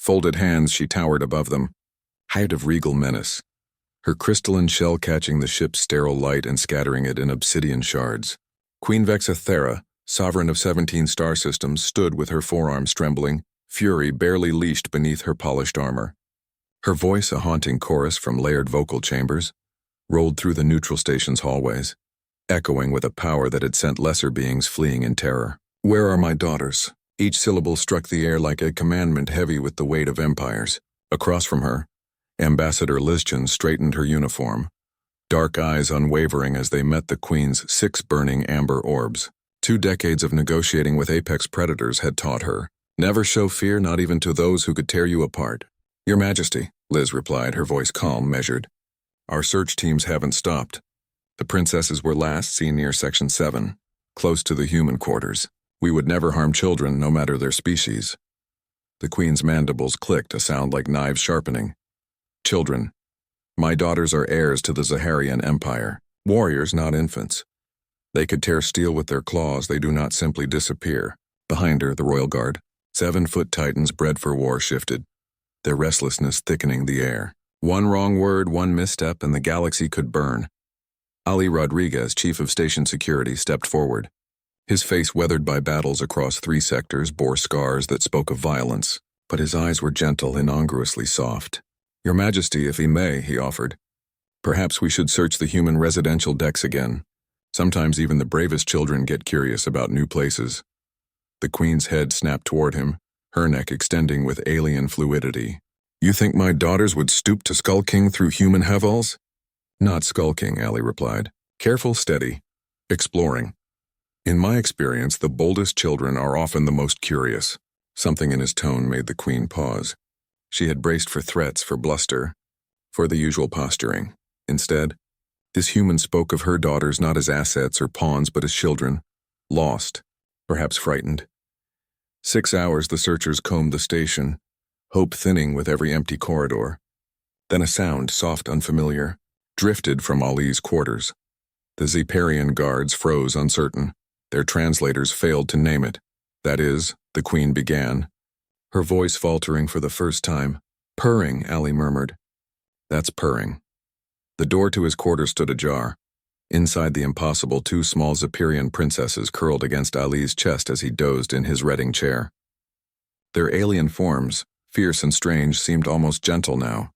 Folded hands, she towered above them, height of regal menace, her crystalline shell catching the ship's sterile light and scattering it in obsidian shards. Queen Vexaththerra, sovereign of 17 star systems, stood with her forearms trembling, fury barely leashed beneath her polished armor. Her voice, a haunting chorus from layered vocal chambers, rolled through the neutral station's hallways, echoing with a power that had sent lesser beings fleeing in terror. "Where are my daughters?" Each syllable struck the air like a commandment heavy with the weight of empires. Across from her, Ambassador Lischan straightened her uniform, dark eyes unwavering as they met the Queen's 6 burning amber orbs. 2 decades of negotiating with apex predators had taught her, never show fear, not even to those who could tear you apart. "Your Majesty," Liz replied, her voice calm, measured. "Our search teams haven't stopped. The princesses were last seen near Section 7, close to the human quarters. We would never harm children, no matter their species." The Queen's mandibles clicked, a sound like knives sharpening. "Children. My daughters are heirs to the Zaharian Empire. Warriors, not infants. They could tear steel with their claws, they do not simply disappear." Behind her, the royal guard, 7-foot titans bred for war, shifted, their restlessness thickening the air. One wrong word, one misstep, and the galaxy could burn. Ali Rodriguez, chief of station security, stepped forward. His face, weathered by battles across 3 sectors, bore scars that spoke of violence, but his eyes were gentle, incongruously soft. "Your Majesty, if he may," he offered. "Perhaps we should search the human residential decks again. Sometimes even the bravest children get curious about new places." The Queen's head snapped toward him, her neck extending with alien fluidity. "You think my daughters would stoop to skulking through human hovels?" "Not skulking," Ali replied. "Careful, steady. Exploring. In my experience, the boldest children are often the most curious." Something in his tone made the Queen pause. She had braced for threats, for bluster, for the usual posturing. Instead, this human spoke of her daughters not as assets or pawns but as children, lost, perhaps frightened. 6 hours the searchers combed the station, hope thinning with every empty corridor. Then a sound, soft, unfamiliar, drifted from Ali's quarters. The Ziparian guards froze, uncertain. Their translators failed to name it. "That is," the Queen began, her voice faltering for the first time. "Purring," Ali murmured. "That's purring." The door to his quarters stood ajar. Inside the impossible, 2 small Ziparian princesses curled against Ali's chest as he dozed in his redding chair. Their alien forms, fierce and strange, seemed almost gentle now.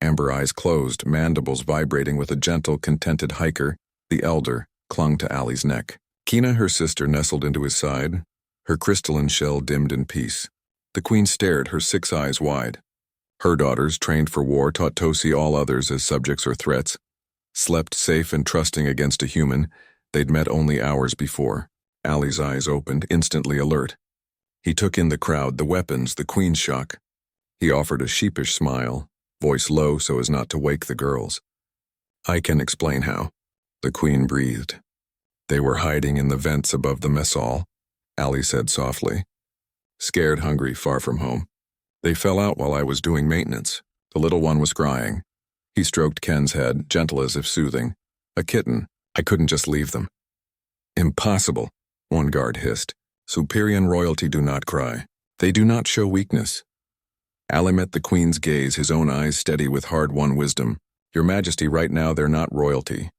Amber eyes closed, mandibles vibrating with a gentle, contented hiker, the elder, clung to Ali's neck. Kina, her sister, nestled into his side, her crystalline shell dimmed in peace. The Queen stared, her 6 eyes wide. Her daughters, trained for war, taught to see all others as subjects or threats, slept safe and trusting against a human they'd met only hours before. Ali's eyes opened, instantly alert. He took in the crowd, the weapons, the Queen's shock. He offered a sheepish smile, voice low so as not to wake the girls. "I can explain how," the Queen breathed. "They were hiding in the vents above the mess hall," Ali said softly. "Scared, hungry, far from home. They fell out while I was doing maintenance. The little one was crying." He stroked Ken's head, gentle as if soothing. "A kitten. I couldn't just leave them." "Impossible," one guard hissed. "Superior royalty do not cry. They do not show weakness." Ali met the Queen's gaze, his own eyes steady with hard-won wisdom. "Your Majesty, right now they're not royalty.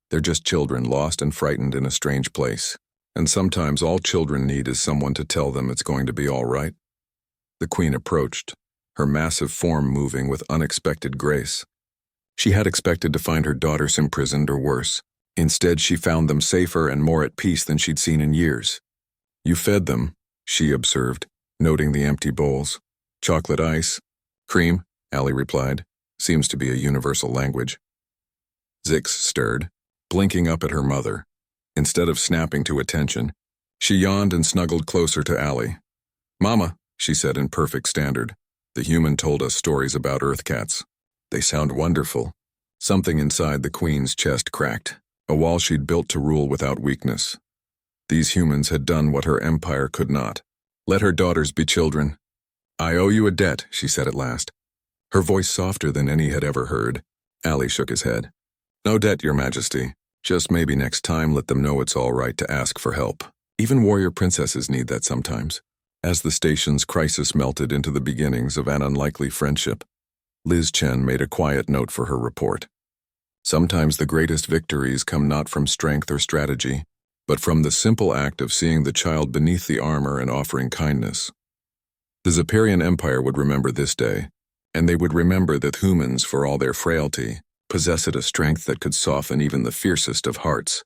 They're just children, lost and frightened in a strange place. And sometimes all children need is someone to tell them it's going to be all right." The Queen approached, her massive form moving with unexpected grace. She had expected to find her daughters imprisoned or worse. Instead, she found them safer and more at peace than she'd seen in years. "You fed them," she observed, noting the empty bowls. "Chocolate ice." "Cream," Ali replied. "Seems to be a universal language." Zix stirred, blinking up at her mother. Instead of snapping to attention, she yawned and snuggled closer to Ali. "Mama," she said in perfect standard, "the human told us stories about Earth cats. They sound wonderful." Something inside the Queen's chest cracked, a wall she'd built to rule without weakness. These humans had done what her empire could not. Let her daughters be children. "I owe you a debt," she said at last, her voice softer than any had ever heard. Ali shook his head. "No debt, Your Majesty. Just maybe next time let them know it's all right to ask for help. Even warrior princesses need that sometimes." As the station's crisis melted into the beginnings of an unlikely friendship, Liz Chen made a quiet note for her report. Sometimes the greatest victories come not from strength or strategy, but from the simple act of seeing the child beneath the armor and offering kindness. The Disappearance Empire would remember this day, and they would remember that humans, for all their frailty, possessed a strength that could soften even the fiercest of hearts.